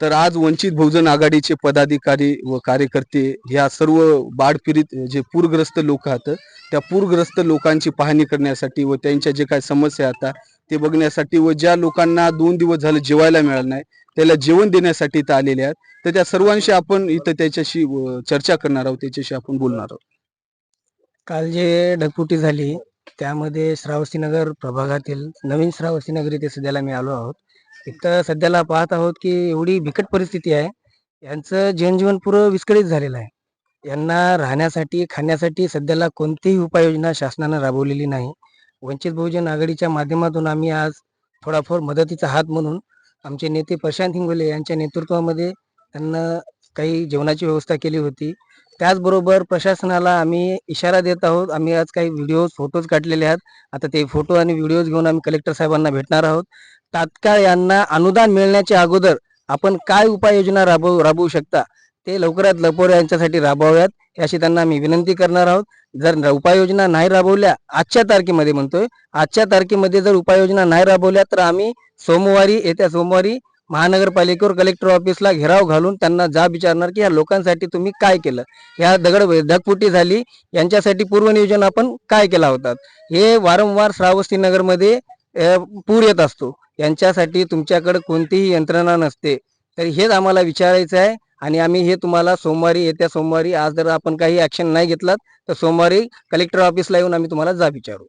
तर आज वंचित बहुजन आघाडीचे पदाधिकारी व कार्यकर्ते ह्या सर्व बाढपीडित जे पूरग्रस्त लोक आहेत त्या पूरग्रस्त लोकांची पाहणी करण्यासाठी व त्यांच्या जे काही समस्या आहेत ते बघण्यासाठी व ज्या लोकांना 2 दिवस झाले जेवायला मिळालं नाही त्याला जेवण देण्यासाठी इथं आलेले आहेत. तर त्या सर्वांशी आपण इथं त्याच्याशी चर्चा करणार आहोत, त्याच्याशी आपण बोलणार आहोत. काल जे ढगफुटी झाली त्यामध्ये श्रावस्तीनगर प्रभागातील नवीन श्रावस्तीनगर इथे सध्याला मी आलो आहोत. इथं सध्याला पाहत आहोत की एवढी बिकट परिस्थिती आहे. यांचं जनजीवन पुरं विस्कळीत झालेलं आहे. यांना राहण्यासाठी खाण्यासाठी सध्याला कोणतीही उपाययोजना शासनानं राबवलेली नाही. वंचित बहुजन आघाडीच्या माध्यमातून आम्ही आज थोडाफार मदतीचा हात म्हणून आमचे नेते प्रशांत हिंगोले यांच्या नेतृत्वामध्ये त्यांना काही जेवणाची व्यवस्था केली होती. त्याचबरोबर प्रशासनाला आम्ही इशारा देत आहोत. आम्ही आज काही व्हिडिओज फोटोज काढलेले आहेत. आता ते फोटो आणि व्हिडिओज घेऊन आम्ही कलेक्टर साहेबांना भेटणार आहोत. तात्काळ यांना अनुदान मिळण्याच्या अगोदर आपण काय उपाययोजना राबवू शकता ते लवकरात लवकर यांच्यासाठी राबवाव्यात अशी त्यांना आम्ही विनंती करणार आहोत. जर उपाययोजना नाही राबवल्या आजच्या तारखेमध्ये म्हणतोय आजच्या तारखेमध्ये जर उपाययोजना नाही राबवल्या तर आम्ही येत्या सोमवारी महानगरपालिकेवर कलेक्टर ऑफिसला घेराव घालून त्यांना जाब विचारणार की या लोकांसाठी तुम्ही काय केलं. या ढगफुटी झाली यांच्यासाठी पूर्वनियोजन आपण काय केला होता. हे वारंवार श्रावस्तीनगरमध्ये पूर येत असतो. यांच्यासाठी तुमच्याकडे कोणतीही यंत्रणा नसते. तर हेच आम्हाला विचारायचं आहे आणि आम्ही हे तुम्हाला येत्या सोमवारी आज जर आपण काही ऍक्शन नाही घेतलात तर सोमवारी कलेक्टर ऑफिसला येऊन आम्ही तुम्हाला जाब विचारू.